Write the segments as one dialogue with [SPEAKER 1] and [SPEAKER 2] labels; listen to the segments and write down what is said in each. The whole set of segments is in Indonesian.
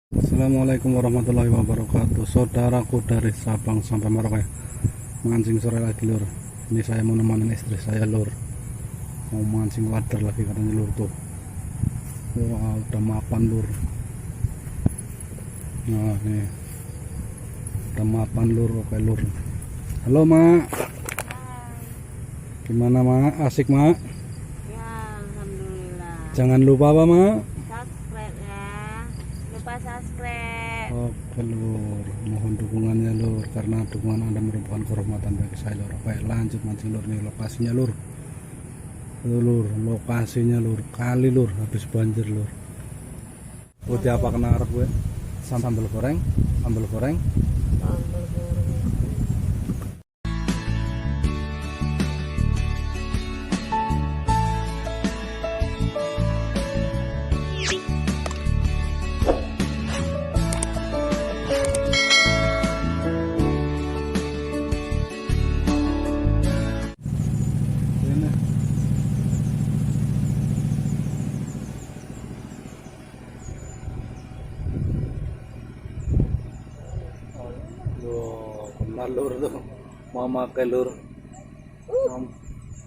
[SPEAKER 1] Assalamualaikum warahmatullahi wabarakatuh. Saudaraku dari Sabang sampai Merauke, mancing sore lagi lur. Ini saya mau nemenin istri saya lur, mau mancing wader lagi katanya lur tuh. Wah, udah mapan lur. Nah ini udah mapan lur. Oke lur. Halo mak, gimana mak? Asik mak?
[SPEAKER 2] Ya, alhamdulillah.
[SPEAKER 1] Jangan lupa apa mak?
[SPEAKER 2] Subscribe ya. Lupa subscribe.
[SPEAKER 1] Oke lur, mohon dukungannya lur, karena dukungan anda merupakan kehormatan bagi saya lur. Oke lanjut mancing lur, nih lokasinya lur. Lur, lokasinya lur, kali lur, habis banjir lur. Putih apa kena arep gue? Sambal goreng, sambal goreng.
[SPEAKER 2] Sambal goreng.
[SPEAKER 1] Ini. Loh, benar lur tuh. Mau makai lur.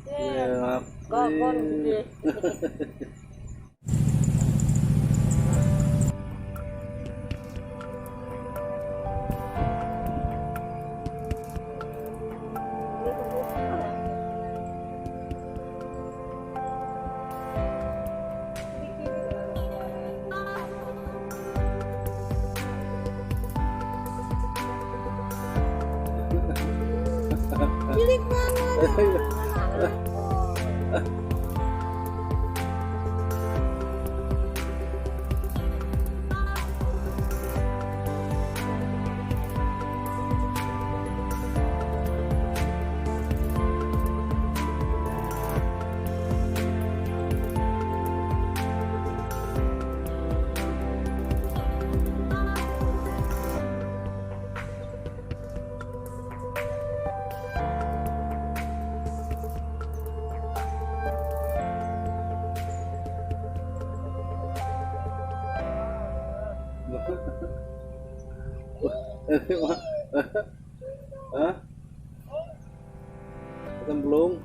[SPEAKER 1] Ya,
[SPEAKER 2] Kokon gede. Cilik banget.
[SPEAKER 1] Hah? Belum.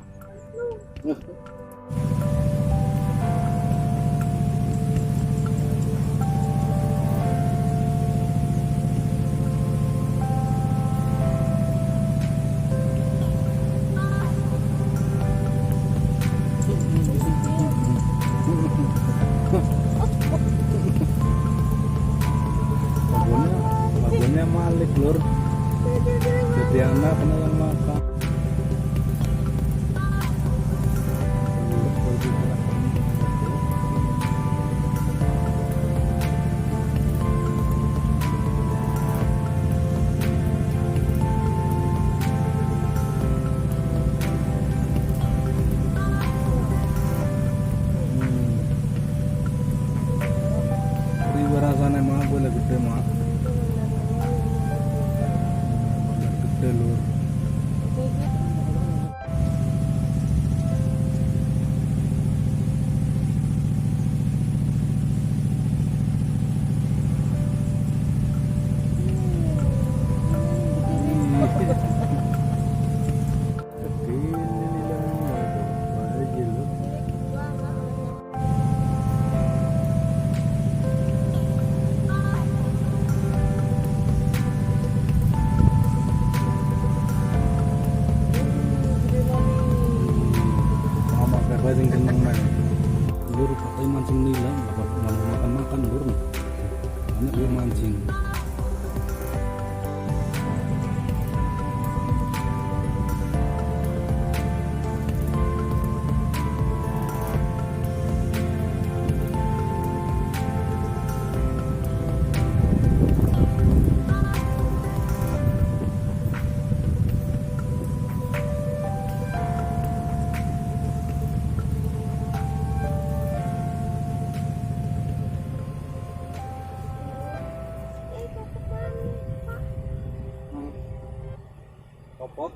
[SPEAKER 1] Lagunya Malik lur. Jadi anak kena yang makan. Riwa rasanya mah boleh gede mah. Gede lur. Sing kenang main lur pakai mancing nila nggak makan makan lur banyak lur mancing. Kopot.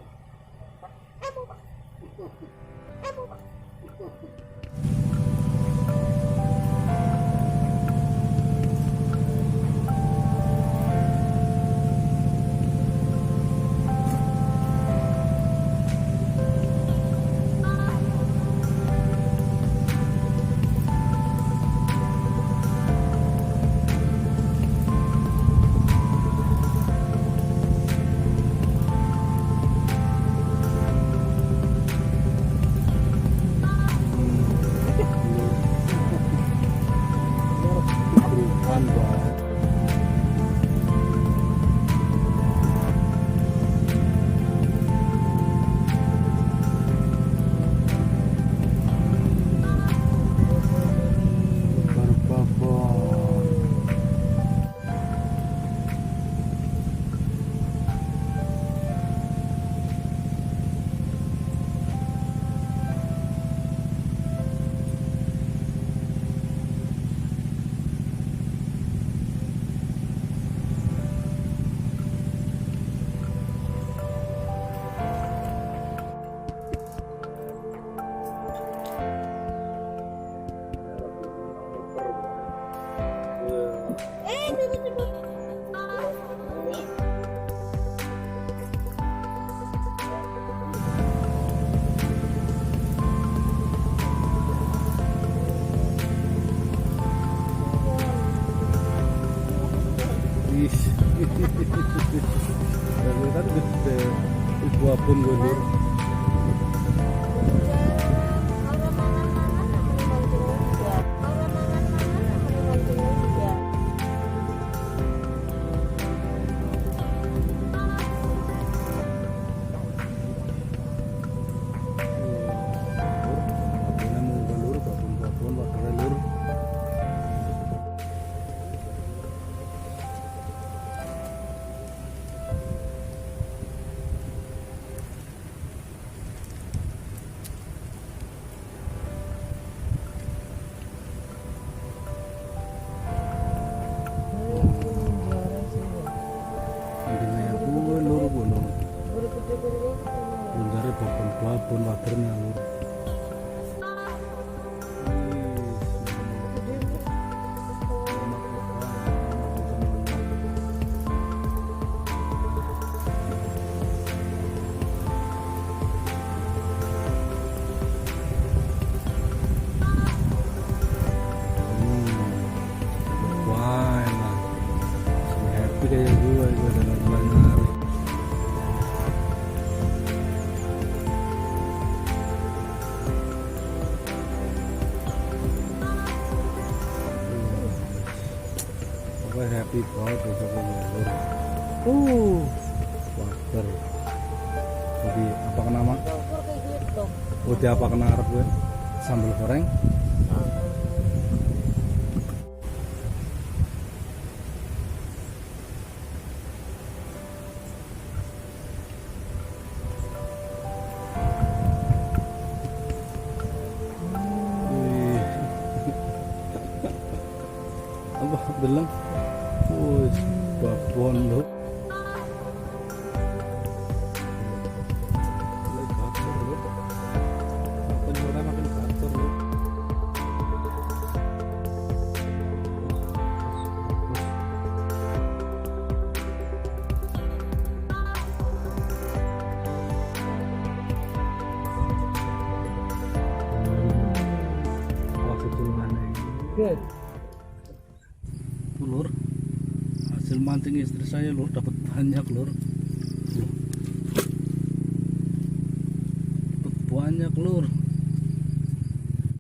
[SPEAKER 1] Ih. Dari tadi gede. Ibu abon gue lur.
[SPEAKER 2] Orang mangan-mangan apa nih mancing juga. Orang mangan-mangan apa nih mancing juga.
[SPEAKER 1] Abonnya mau gue lur, babon waternya lur. Andingnya gue lur gue lur.
[SPEAKER 2] Baru gede-gede.
[SPEAKER 1] Bunjare babon waternya lur. Wah, enak. Happy kayak gue dalam bulan hari. Apa happy banget besok gue. Water. Jadi apa kena mak?
[SPEAKER 2] Syukur kayak gitu.
[SPEAKER 1] Udah apa kena arep gue? Sambal goreng. Wih. Apa belum? Wih, babon lu. Gacor lu. Makan orang makan gacor lu. Wah, keturunan ini. Tuh, lur, hasil mancing istri saya lur, dapat banyak lur. Tuh. Dapat banyak lur.